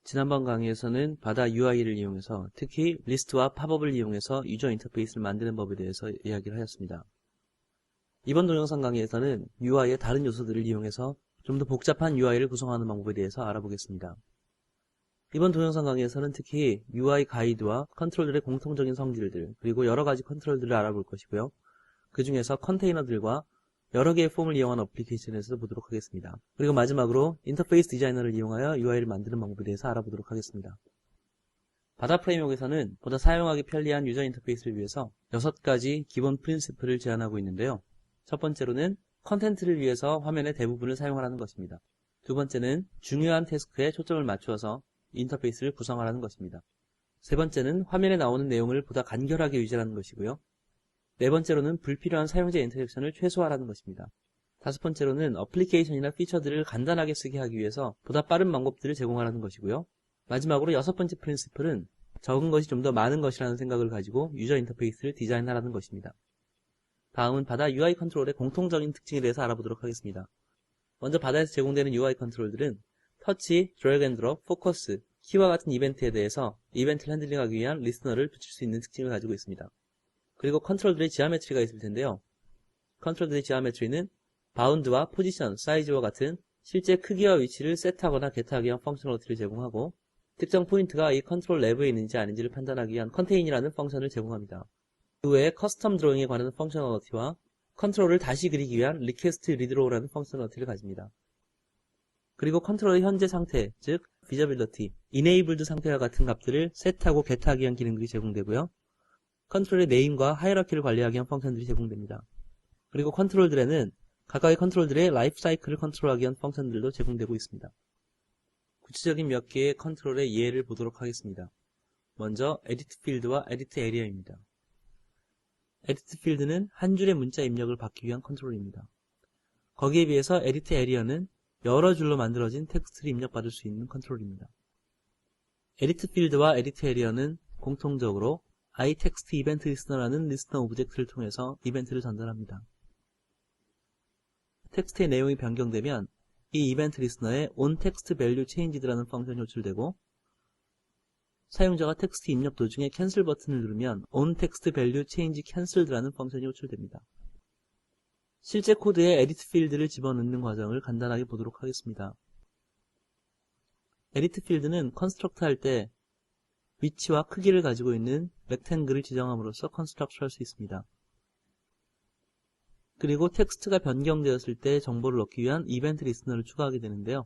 지난번 강의에서는 바다 UI를 이용해서 특히 리스트와 팝업을 이용해서 유저 인터페이스를 만드는 법에 대해서 이야기를 하였습니다. 이번 동영상 강의에서는 UI의 다른 요소들을 이용해서 좀 더 복잡한 UI를 구성하는 방법에 대해서 알아보겠습니다. 이번 동영상 강의에서는 특히 UI 가이드와 컨트롤들의 공통적인 성질들, 그리고 여러가지 컨트롤들을 알아볼 것이고요. 그 중에서 컨테이너들과 여러 개의 폼을 이용한 어플리케이션에서 보도록 하겠습니다. 그리고 마지막으로 인터페이스 디자이너를 이용하여 UI를 만드는 방법에 대해서 알아보도록 하겠습니다. 바다 프레임워크에서는 보다 사용하기 편리한 유저 인터페이스를 위해서 6가지 기본 프린시플을 제안하고 있는데요. 첫 번째로는 컨텐츠를 위해서 화면의 대부분을 사용하라는 것입니다. 두 번째는 중요한 태스크에 초점을 맞추어서 인터페이스를 구성하라는 것입니다. 세 번째는 화면에 나오는 내용을 보다 간결하게 유지하는 것이고요. 네 번째로는 불필요한 사용자 인터랙션을 최소화하라는 것입니다. 다섯 번째로는 어플리케이션이나 피처들을 간단하게 쓰게 하기 위해서 보다 빠른 방법들을 제공하라는 것이고요. 마지막으로 6번째 프린시플은 적은 것이 좀 더 많은 것이라는 생각을 가지고 유저 인터페이스를 디자인하라는 것입니다. 다음은 바다 UI 컨트롤의 공통적인 특징에 대해서 알아보도록 하겠습니다. 먼저 바다에서 제공되는 UI 컨트롤들은 터치, 드래그 앤 드롭, 포커스, 키와 같은 이벤트에 대해서 이벤트를 핸들링하기 위한 리스너를 붙일 수 있는 특징을 가지고 있습니다. 그리고 컨트롤들의 지오메트리가 있을 텐데요. 컨트롤들의 지오메트리는 바운드와 포지션, 사이즈와 같은 실제 크기와 위치를 셋하거나 get하기 위한 펑셔널리티를 제공하고 특정 포인트가 이 컨트롤 내부에 있는지 아닌지를 판단하기 위한 컨테인이라는 펑션을 제공합니다. 그 외에 커스텀 드로잉에 관한 펑셔널리티와 컨트롤을 다시 그리기 위한 리퀘스트 리드로우라는 펑셔널리티를 가집니다. 그리고 컨트롤의 현재 상태, 즉 비저빌리티, 이네이블드 상태와 같은 값들을 셋하고 get하기 위한 기능들이 제공되고요. 컨트롤의 네임과 하이어라키를 관리하기 위한 펑션들이 제공됩니다. 그리고 컨트롤들에는 각각의 컨트롤들의 라이프 사이클을 컨트롤하기 위한 펑션들도 제공되고 있습니다. 구체적인 몇 개의 컨트롤의 예를 보도록 하겠습니다. 먼저 에디트 필드와 에디트 에리어입니다. 에디트 필드는 한 줄의 문자 입력을 받기 위한 컨트롤입니다. 거기에 비해서 에디트 에리어는 여러 줄로 만들어진 텍스트를 입력받을 수 있는 컨트롤입니다. 에디트 필드와 에디트 에리어는 공통적으로 iText 이벤트 리스너라는 리스너 오브젝트를 통해서 이벤트를 전달합니다. 텍스트의 내용이 변경되면 이 이벤트 리스너에 onTextValueChanged라는 펑션이 호출되고 사용자가 텍스트 입력 도중에 캔슬 버튼을 누르면 onTextValueChangeCancelled라는 펑션이 호출됩니다. 실제 코드에 에디트 필드를 집어넣는 과정을 간단하게 보도록 하겠습니다. 에디트 필드는 컨스트럭트 할 때 위치와 크기를 가지고 있는 렉탱글을 지정함으로써 컨스트럭트 할 수 있습니다. 그리고 텍스트가 변경되었을 때 정보를 넣기 위한 이벤트 리스너를 추가하게 되는데요.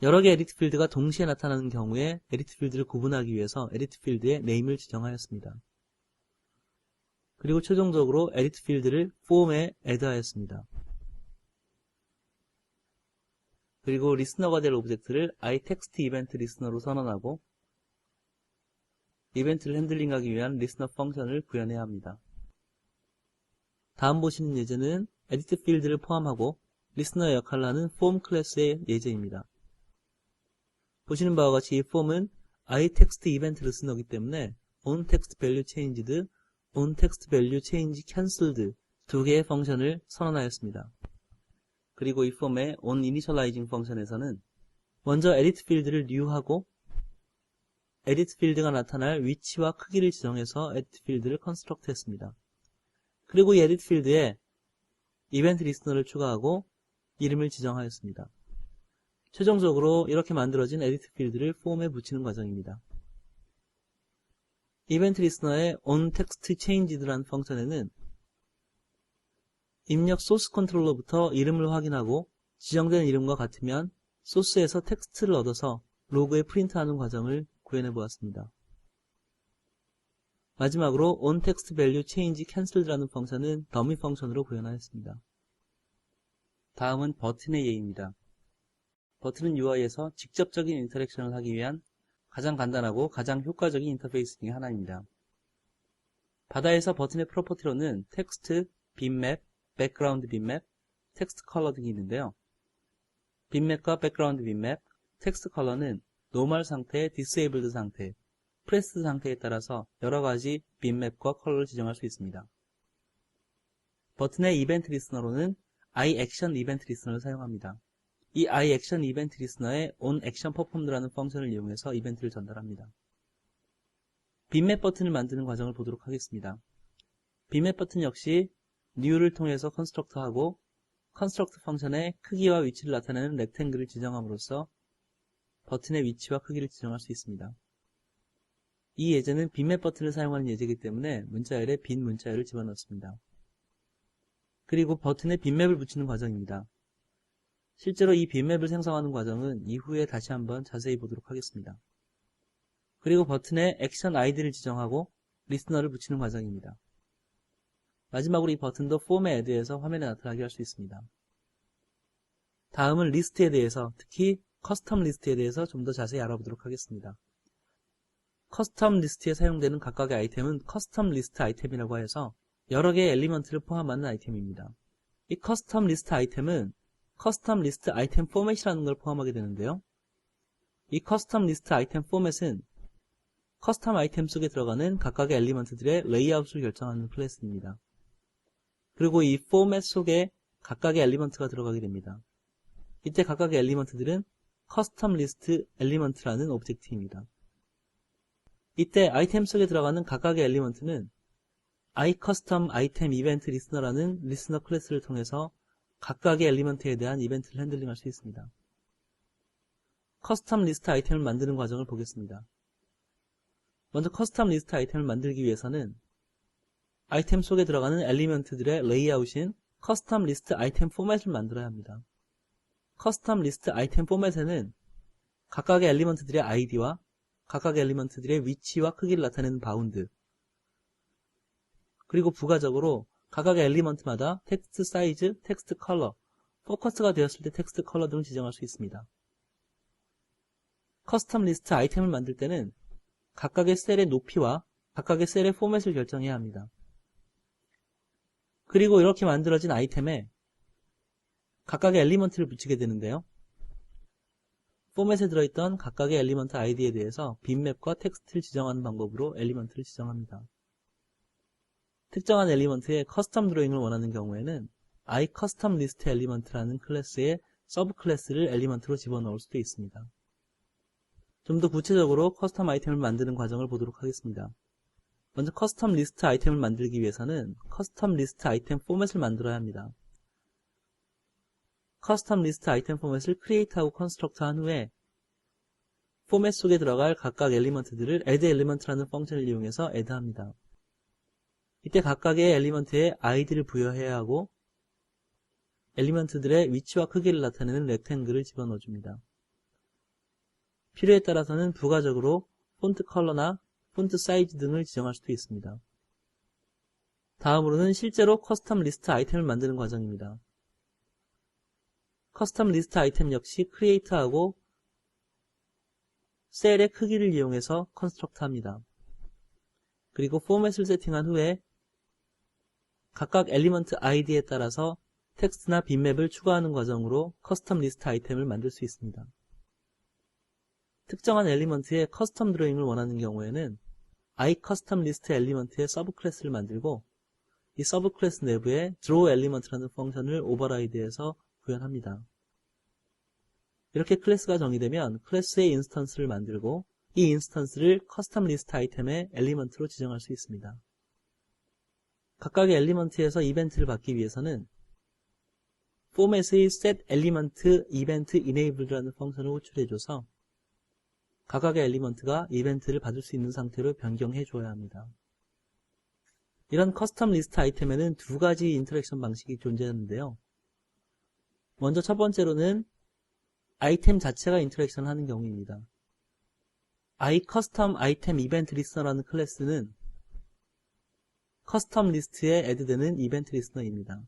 여러 개의 에디트 필드가 동시에 나타나는 경우에 에디트 필드를 구분하기 위해서 에디트 필드의 네임을 지정하였습니다. 그리고 최종적으로 에디트 필드를 폼에 애드하였습니다. 그리고 리스너가 될 오브젝트를 iText 이벤트 리스너로 선언하고 이벤트를 핸들링하기 위한 리스너 펑션을 구현해야 합니다. 다음 보시는 예제는 에디트 필드를 포함하고 리스너의 역할을 하는 폼 클래스의 예제입니다. 보시는 바와 같이 이 폼은 iText 이벤트 리스너이기 때문에 onTextValueChanged, onTextValueChangeCanceled 두 개의 펑션을 선언하였습니다. 그리고 이 폼의 onInitializing 펑션에서는 먼저 에디트 필드를 new하고 에디트 필드가 나타날 위치와 크기를 지정해서 에디트 필드를 컨스트럭트 했습니다. 그리고 이 에디트 필드에 이벤트 리스너를 추가하고 이름을 지정하였습니다. 최종적으로 이렇게 만들어진 에디트 필드를 폼에 붙이는 과정입니다. 이벤트 리스너의 onTextChanged라는 펑션에는 입력 소스 컨트롤러부터 이름을 확인하고 지정된 이름과 같으면 소스에서 텍스트를 얻어서 로그에 프린트하는 과정을 구현해 보았습니다. 마지막으로 onTextValueChangeCancelled라는 펑션은 더미 펑션으로 구현하였습니다. 다음은 버튼의 예입니다. 버튼은 UI에서 직접적인 인터랙션을 하기 위한 가장 간단하고 가장 효과적인 인터페이스 중에 하나입니다. 바다에서 버튼의 프로퍼티로는 텍스트, 빈맵, 백그라운드 빈맵, 텍스트 컬러 등이 있는데요. 빈맵과 백그라운드 빈맵, 텍스트 컬러는 노멀 상태, 디세이블드 상태, 프레스드 상태에 따라서 여러가지 빈맵과 컬러를 지정할 수 있습니다. 버튼의 이벤트 리스너로는 iAction 이벤트 리스너를 사용합니다. 이 iActionEventListener의 onActionPerformed라는 펑션을 이용해서 이벤트를 전달합니다. 빈맵 버튼을 만드는 과정을 보도록 하겠습니다. 빈맵 버튼 역시 new를 통해서 construct하고 construct 펑션의 크기와 위치를 나타내는 렉탱글을 지정함으로써 버튼의 위치와 크기를 지정할 수 있습니다. 이 예제는 빈맵 버튼을 사용하는 예제이기 때문에 문자열에 빈 문자열을 집어넣습니다. 그리고 버튼에 빈맵을 붙이는 과정입니다. 실제로 이 빈맵을 생성하는 과정은 이후에 다시 한번 자세히 보도록 하겠습니다. 그리고 버튼에 액션 아이디를 지정하고 리스너를 붙이는 과정입니다. 마지막으로 이 버튼도 폼에 애드해서 화면에 나타나게 할 수 있습니다. 다음은 리스트에 대해서, 특히 커스텀 리스트에 대해서 좀 더 자세히 알아보도록 하겠습니다. 커스텀 리스트에 사용되는 각각의 아이템은 커스텀 리스트 아이템이라고 해서 여러 개의 엘리먼트를 포함하는 아이템입니다. 이 커스텀 리스트 아이템은 커스텀 리스트 아이템 포맷이라는 걸 포함하게 되는데요. 이 커스텀 리스트 아이템 포맷은 커스텀 아이템 속에 들어가는 각각의 엘리먼트들의 레이아웃을 결정하는 클래스입니다. 그리고 이 포맷 속에 각각의 엘리먼트가 들어가게 됩니다. 이때 각각의 엘리먼트들은 커스텀 리스트 엘리먼트라는 오브젝트입니다. 이때 아이템 속에 들어가는 각각의 엘리먼트는 iCustom Item Event Listener라는 리스너 클래스를 통해서 각각의 엘리먼트에 대한 이벤트를 핸들링할 수 있습니다. 커스텀 리스트 아이템을 만드는 과정을 보겠습니다. 먼저 커스텀 리스트 아이템을 만들기 위해서는 아이템 속에 들어가는 엘리먼트들의 레이아웃인 커스텀 리스트 아이템 포맷을 만들어야 합니다. 커스텀 리스트 아이템 포맷에는 각각의 엘리먼트들의 아이디와 각각의 엘리먼트들의 위치와 크기를 나타내는 바운드, 그리고 부가적으로 각각의 엘리먼트마다 텍스트 사이즈, 텍스트 컬러, 포커스가 되었을 때 텍스트 컬러 등을 지정할 수 있습니다. 커스텀 리스트 아이템을 만들 때는 각각의 셀의 높이와 각각의 셀의 포맷을 결정해야 합니다. 그리고 이렇게 만들어진 아이템에 각각의 엘리먼트를 붙이게 되는데요. 포맷에 들어있던 각각의 엘리먼트 아이디에 대해서 빈맵과 텍스트를 지정하는 방법으로 엘리먼트를 지정합니다. 특정한 엘리먼트의 커스텀 드로잉을 원하는 경우에는 iCustomListElement라는 클래스의 서브 클래스를 엘리먼트로 집어넣을 수도 있습니다. 좀 더 구체적으로 커스텀 아이템을 만드는 과정을 보도록 하겠습니다. 먼저 커스텀 리스트 아이템을 만들기 위해서는 커스텀 리스트 아이템 포맷을 만들어야 합니다. 커스텀 리스트 아이템 포맷을 create하고 construct한 후에 포맷 속에 들어갈 각각 엘리먼트들을 addElement라는 펑션을 이용해서 add합니다. 이때 각각의 엘리먼트에 id를 부여해야 하고 엘리먼트들의 위치와 크기를 나타내는 렉탱글을 집어넣어줍니다. 필요에 따라서는 부가적으로 폰트 컬러나 폰트 사이즈 등을 지정할 수도 있습니다. 다음으로는 실제로 커스텀 리스트 아이템을 만드는 과정입니다. 커스텀 리스트 아이템 역시 create하고 셀의 크기를 이용해서 construct합니다. 그리고 포맷을 세팅한 후에 각각 엘리먼트 id에 따라서 텍스트나 빈맵을 추가하는 과정으로 커스텀 리스트 아이템을 만들 수 있습니다. 특정한 엘리먼트의 커스텀 드로잉을 원하는 경우에는 iCustomListElement의 서브 클래스를 만들고 이 서브 클래스 내부에 drawElement라는 펑션을 오버라이드해서 구현합니다. 이렇게 클래스가 정의되면 클래스의 인스턴스를 만들고 이 인스턴스를 커스텀 리스트 아이템의 엘리먼트로 지정할 수 있습니다. 각각의 엘리먼트에서 이벤트를 받기 위해서는 포맷의 setElementEventEnabled라는 펑션을 호출해줘서 각각의 엘리먼트가 이벤트를 받을 수 있는 상태로 변경해 줘야 합니다. 이런 커스텀 리스트 아이템에는 두 가지 인터랙션 방식이 존재하는데요. 먼저 첫 번째로는 아이템 자체가 인터랙션 하는 경우입니다. iCustomItemEventListener라는 클래스는 커스텀 리스트에 애드되는 이벤트 리스너입니다.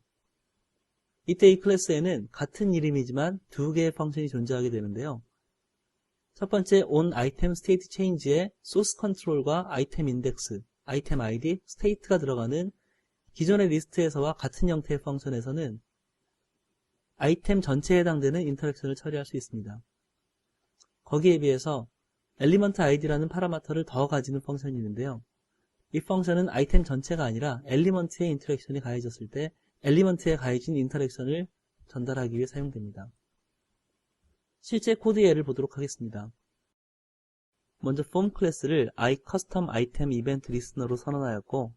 이때 이 클래스에는 같은 이름이지만 두 개의 펑션이 존재하게 되는데요. 첫 번째 onItemStateChange의 source control과 item index, item id, state가 들어가는 기존의 리스트에서와 같은 형태의 펑션에서는 아이템 전체에 해당되는 인터랙션을 처리할 수 있습니다. 거기에 비해서 element id라는 파라미터를 더 가지는 펑션이 있는데요. 이 펑션은 아이템 전체가 아니라 엘리먼트의 인터랙션이 가해졌을 때 엘리먼트에 가해진 인터랙션을 전달하기 위해 사용됩니다. 실제 코드 예를 보도록 하겠습니다. 먼저 form 클래스를 iCustomItemEventListener로 선언하였고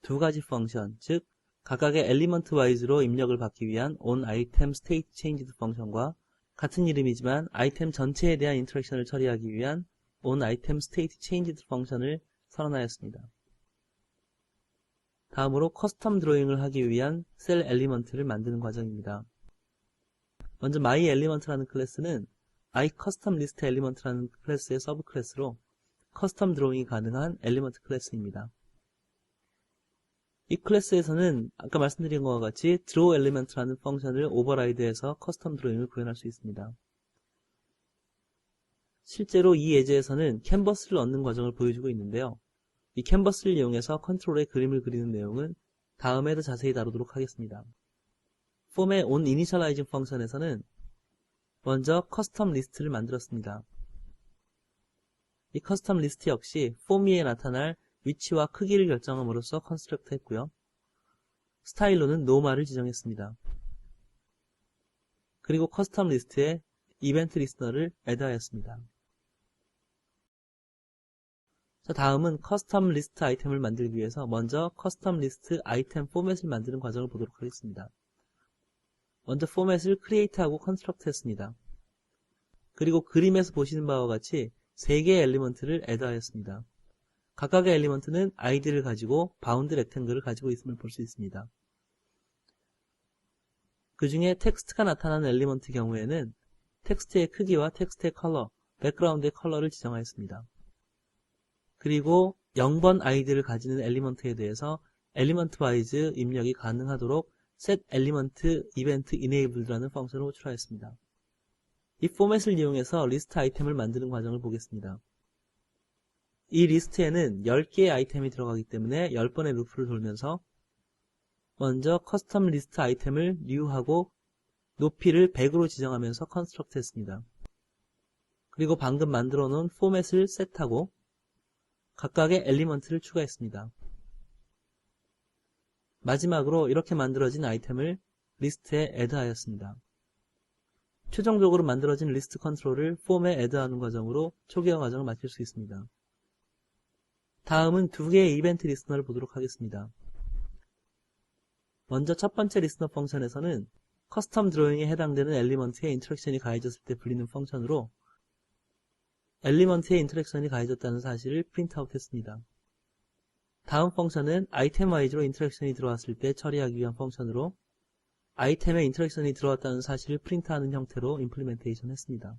두 가지 펑션, 즉 각각의 엘리먼트 와이즈로 입력을 받기 위한 onItemStateChanged 펑션과 같은 이름이지만 아이템 전체에 대한 인터랙션을 처리하기 위한 onItemStateChanged 펑션을 선언하였습니다. 다음으로 커스텀 드로잉을 하기 위한 셀 엘리먼트를 만드는 과정입니다. 먼저 myElement라는 클래스는 iCustomListElement라는 클래스의 서브 클래스로 커스텀 드로잉이 가능한 엘리먼트 클래스입니다. 이 클래스에서는 아까 말씀드린 것과 같이 drawElement라는 펑션을 오버라이드해서 커스텀 드로잉을 구현할 수 있습니다. 실제로 이 예제에서는 캔버스를 얻는 과정을 보여주고 있는데요. 이 캔버스를 이용해서 컨트롤에 그림을 그리는 내용은 다음에 더 자세히 다루도록 하겠습니다. 폼의 onInitializing 펑션에서는 먼저 커스텀 리스트를 만들었습니다. 이 커스텀 리스트 역시 폼 위에 나타날 위치와 크기를 결정함으로써 컨스트럭트 했고요. 스타일로는 노멀을 지정했습니다. 그리고 커스텀 리스트에 이벤트 리스너를 애드하였습니다. 자, 다음은 커스텀 리스트 아이템을 만들기 위해서 먼저 커스텀 리스트 아이템 포맷을 만드는 과정을 보도록 하겠습니다. 먼저 포맷을 크리에이트하고 컨스트럭트 했습니다. 그리고 그림에서 보시는 바와 같이 3개의 엘리먼트를 애드하였습니다. 각각의 엘리먼트는 아이디를 가지고 바운드 렉탱글을 가지고 있음을 볼 수 있습니다. 그 중에 텍스트가 나타나는 엘리먼트 경우에는 텍스트의 크기와 텍스트의 컬러, 백그라운드의 컬러를 지정하였습니다. 그리고 0번 아이디를 가지는 엘리먼트에 대해서 엘리먼트 와이즈 입력이 가능하도록 set element event enabled라는 펑션을 호출하였습니다. 이 포맷을 이용해서 리스트 아이템을 만드는 과정을 보겠습니다. 이 리스트에는 10개의 아이템이 들어가기 때문에 10번의 루프를 돌면서 먼저 커스텀 리스트 아이템을 new하고 높이를 100으로 지정하면서 컨스트럭트 했습니다. 그리고 방금 만들어 놓은 포맷을 셋하고 각각의 엘리먼트를 추가했습니다. 마지막으로 이렇게 만들어진 아이템을 리스트에 애드하였습니다. 최종적으로 만들어진 리스트 컨트롤을 폼에 애드하는 과정으로 초기화 과정을 마칠 수 있습니다. 다음은 2개의 이벤트 리스너를 보도록 하겠습니다. 먼저 첫 번째 리스너 펑션에서는 커스텀 드로잉에 해당되는 엘리먼트의 인터랙션이 가해졌을 때 불리는 펑션으로 엘리먼트의 인터랙션이 가해졌다는 사실을 프린트아웃 했습니다. 다음 펑션은 아이템 와이즈로 인터랙션이 들어왔을 때 처리하기 위한 펑션으로 아이템에 인터랙션이 들어왔다는 사실을 프린트하는 형태로 임플리멘테이션 했습니다.